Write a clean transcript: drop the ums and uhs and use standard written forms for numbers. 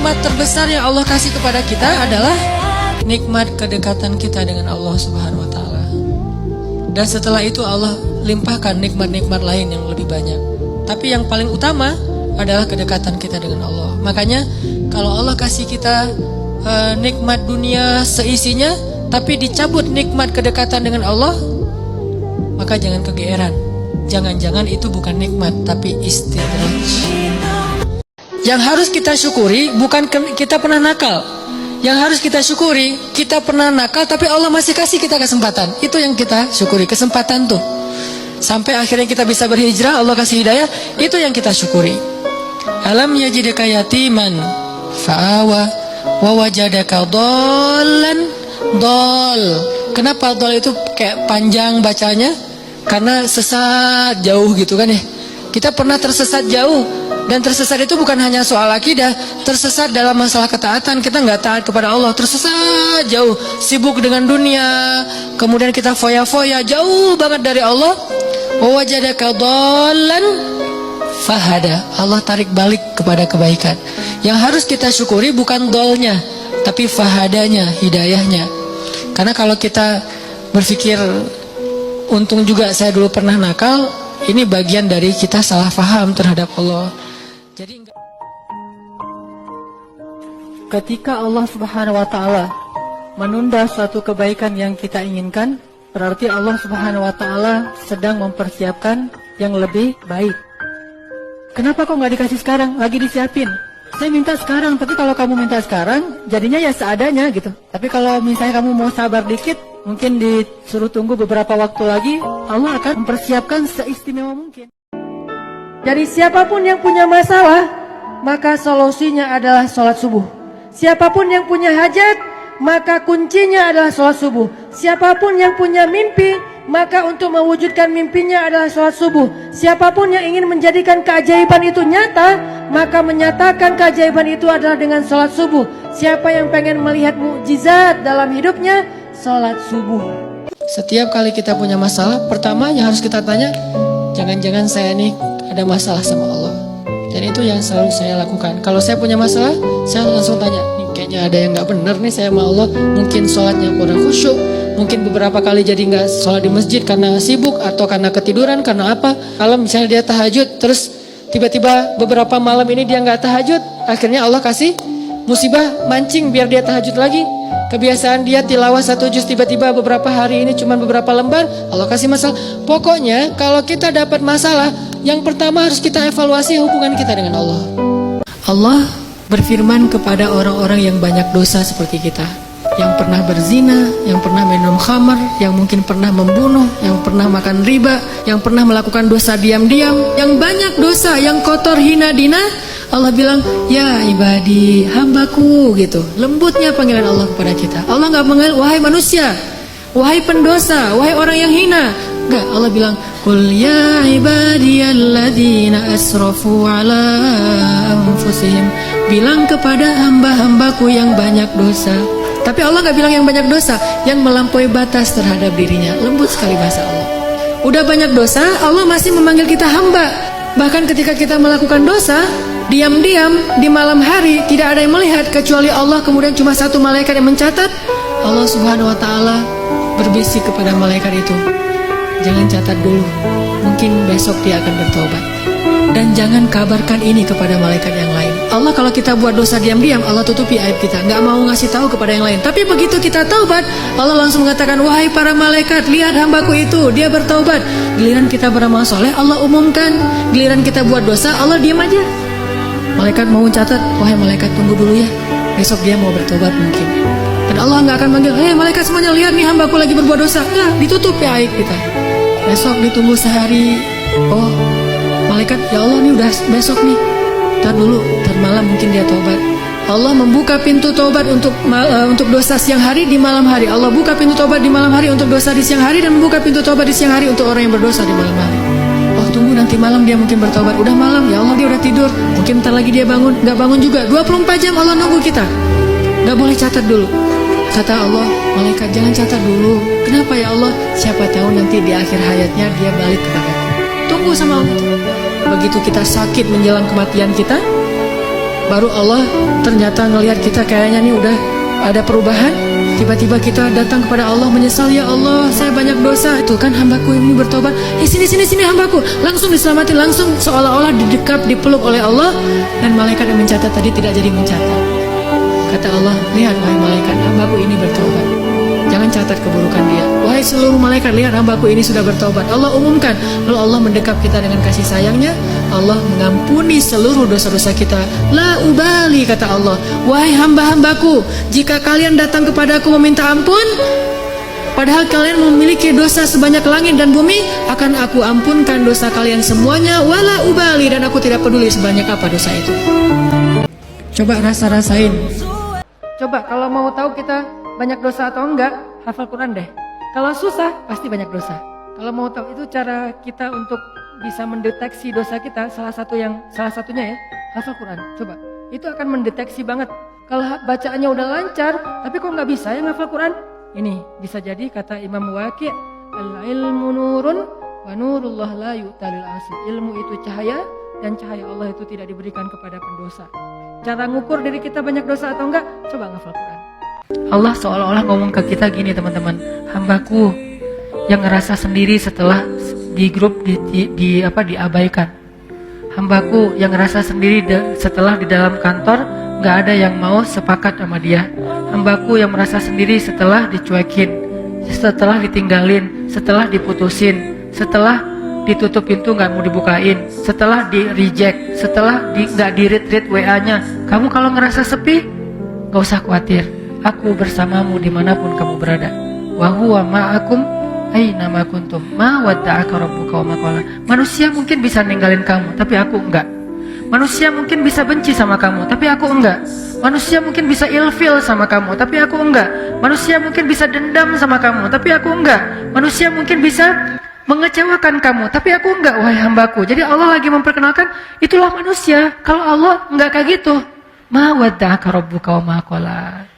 nikmat terbesar yang Allah kasih kepada kita adalah nikmat kedekatan kita dengan Allah Subhanahu wa taala. Dan setelah itu Allah limpahkan nikmat-nikmat lain yang lebih banyak. Tapi yang paling utama adalah kedekatan kita dengan Allah. Makanya kalau Allah kasih kita nikmat dunia seisinya, tapi dicabut nikmat kedekatan dengan Allah, maka jangan kegeeran. Jangan-jangan itu bukan nikmat, tapi istidraj. Yang harus kita syukuri bukan kita pernah nakal. Yang harus kita syukuri, kita pernah nakal tapi Allah masih kasih kita kesempatan. Itu yang kita syukuri, kesempatan tuh. Sampai akhirnya kita bisa berhijrah, Allah kasih hidayah, itu yang kita syukuri. Alam yajidaka yatiman fa'awa wa wajadaka dhallan dhal. Kenapa dhal itu kayak panjang bacanya? Karena sesat jauh gitu kan ya. Kita pernah tersesat jauh. Dan tersesat itu bukan hanya soal akidah, tersesat dalam masalah ketaatan. Kita nggak taat kepada Allah, tersesat jauh, sibuk dengan dunia, kemudian kita foya-foya jauh banget dari Allah. Wa wajadaka dhallan fahada. Allah tarik balik kepada kebaikan. Yang harus kita syukuri bukan dolnya, tapi fahadanya, hidayahnya. Karena kalau kita berpikir untung juga saya dulu pernah nakal, ini bagian dari kita salah faham terhadap Allah. Jadi ketika Allah Subhanahu wa taala menunda suatu kebaikan yang kita inginkan, berarti Allah Subhanahu wa taala sedang mempersiapkan yang lebih baik. Kenapa kok nggak dikasih sekarang? Lagi disiapin. Saya minta sekarang, tapi kalau kamu minta sekarang, jadinya ya seadanya gitu. Tapi kalau misalnya kamu mau sabar dikit, mungkin disuruh tunggu beberapa waktu lagi, Allah akan mempersiapkan seistimewa mungkin. Jadi siapapun yang punya masalah, maka solusinya adalah sholat subuh. Siapapun yang punya hajat, maka kuncinya adalah sholat subuh. Siapapun yang punya mimpi, maka untuk mewujudkan mimpinya adalah sholat subuh. Siapapun yang ingin menjadikan keajaiban itu nyata, maka menyatakan keajaiban itu adalah dengan sholat subuh. Siapa yang pengen melihat mukjizat dalam hidupnya, sholat subuh. Setiap kali kita punya masalah, pertama yang harus kita tanya, jangan-jangan saya nih ada masalah sama Allah. Dan itu yang selalu saya lakukan. Kalau saya punya masalah, saya langsung tanya, nih kayaknya ada yang gak benar nih saya sama Allah. Mungkin sholatnya kurang khusyuk, mungkin beberapa kali jadi gak sholat di masjid karena sibuk, atau karena ketiduran, karena apa. Kalau misalnya dia tahajud, terus tiba-tiba beberapa malam ini dia gak tahajud, akhirnya Allah kasih musibah mancing biar dia tahajud lagi. Kebiasaan dia tilawah 1 juz, tiba-tiba beberapa hari ini cuma beberapa lembar, Allah kasih masalah. Pokoknya kalau kita dapat masalah, yang pertama harus kita evaluasi hubungan kita dengan Allah. Allah berfirman kepada orang-orang yang banyak dosa seperti kita, yang pernah berzina, yang pernah minum khamar, yang mungkin pernah membunuh, yang pernah makan riba, yang pernah melakukan dosa diam-diam, yang banyak dosa, yang kotor, hina, dina. Allah bilang, ya ibadi, hambaku gitu. Lembutnya panggilan Allah kepada kita. Allah gak mengenal, wahai manusia, wahai pendosa, wahai orang yang hina. Enggak, Allah bilang, qul ya ibadiyalladzina asrafu ala anfusihim. Bilang kepada hamba-hambaku yang banyak dosa. Tapi Allah gak bilang yang banyak dosa, yang melampaui batas terhadap dirinya. Lembut sekali bahasa Allah. Udah banyak dosa, Allah masih memanggil kita hamba. Bahkan ketika kita melakukan dosa, diam-diam di malam hari, tidak ada yang melihat kecuali Allah, kemudian cuma satu malaikat yang mencatat. Allah Subhanahu wa taala berbisik kepada malaikat itu, jangan catat dulu, mungkin besok dia akan bertobat. Dan jangan kabarkan ini kepada malaikat yang lain. Allah kalau kita buat dosa diam-diam, Allah tutupi aib kita, nggak mau ngasih tahu kepada yang lain. Tapi begitu kita taubat, Allah langsung mengatakan, wahai para malaikat, lihat hambaku itu, dia bertaubat. Giliran kita beramal soleh, Allah umumkan. Giliran kita buat dosa, Allah diam aja. Malaikat mau catat, wahai malaikat tunggu dulu ya, besok dia mau bertobat mungkin. Dan Allah nggak akan manggil, hei malaikat semuanya lihat nih hambaku lagi berbuat dosa. Nggak, ditutup ya aib kita. Besok ditunggu sehari, oh malaikat, ya Allah nih udah besok nih, ntar dulu, ntar malam mungkin dia tobat. Allah membuka pintu tobat untuk dosa siang hari di malam hari. Allah buka pintu tobat di malam hari untuk dosa di siang hari, dan membuka pintu tobat di siang hari untuk orang yang berdosa di malam hari. Oh tunggu nanti malam dia mungkin bertobat. Udah malam, ya Allah dia udah tidur, mungkin ntar lagi dia bangun. Gak bangun juga, 24 jam Allah nunggu kita. Gak boleh catat dulu. Kata Allah, malaikat jangan catat dulu. Kenapa ya Allah? Siapa tahu nanti di akhir hayatnya dia balik kepadaku. Tunggu sama Allah. Begitu kita sakit menjelang kematian kita, baru Allah ternyata ngelihat kita kayaknya nih udah ada perubahan. Tiba-tiba kita datang kepada Allah menyesal, ya Allah saya banyak dosa. Itu kan hambaku ini bertobat. Sini hambaku. Langsung diselamatin, langsung seolah-olah didekap, dipeluk oleh Allah. Dan malaikat yang mencatat tadi tidak jadi mencatat. Kata Allah, lihat wahai malaikat, hambaku ini bertobat. Jangan catat keburukan dia. Wahai seluruh malaikat, lihat hambaku ini sudah bertobat. Allah umumkan. Lalu Allah mendekap kita dengan kasih sayangnya. Allah mengampuni seluruh dosa-dosa kita. La ubali, kata Allah. Wahai hamba-hambaku, jika kalian datang kepadaku meminta ampun, padahal kalian memiliki dosa sebanyak langit dan bumi, akan aku ampunkan dosa kalian semuanya. Wala ubali, dan aku tidak peduli sebanyak apa dosa itu. Coba rasain. Coba kalau mau tahu kita banyak dosa atau enggak, hafal Quran deh. Kalau susah, pasti banyak dosa. Kalau mau tahu itu cara kita untuk bisa mendeteksi dosa kita, salah satunya ya, hafal Quran. Coba, itu akan mendeteksi banget. Kalau bacaannya udah lancar, tapi kok nggak bisa ya ngafal Quran? Ini bisa jadi kata Imam Waqi', al-ilmu nurun wa nurullah la yu'talil asi. Ilmu itu cahaya, dan cahaya Allah itu tidak diberikan kepada pendosa. Cara ngukur diri kita banyak dosa atau enggak, coba ngafal Quran. Allah seolah-olah ngomong ke kita gini teman-teman, hambaku yang ngerasa sendiri setelah di grup diabaikan, hambaku yang ngerasa sendiri setelah di dalam kantor nggak ada yang mau sepakat sama dia, hambaku yang merasa sendiri setelah dicuekin, setelah ditinggalin, setelah diputusin, setelah ditutup pintu nggak mau dibukain, setelah di reject, setelah nggak di read WA-nya. Kamu kalau ngerasa sepi, nggak usah khawatir. Aku bersamamu dimanapun kamu berada. Wa huwa ma'akum aina ma kuntum. Ma wadda'aka rabbuka wa ma qala. Manusia mungkin bisa ninggalin kamu, tapi aku enggak. Manusia mungkin bisa benci sama kamu, tapi aku enggak. Manusia mungkin bisa ilfil sama kamu, tapi aku enggak. Manusia mungkin bisa dendam sama kamu, tapi aku enggak. Manusia mungkin bisa mengecewakan kamu, tapi aku enggak, wahai hambaku. Jadi Allah lagi memperkenalkan, itulah manusia. Kalau Allah enggak kayak gitu. Ma wadda'aka rabbuka wa ma qala.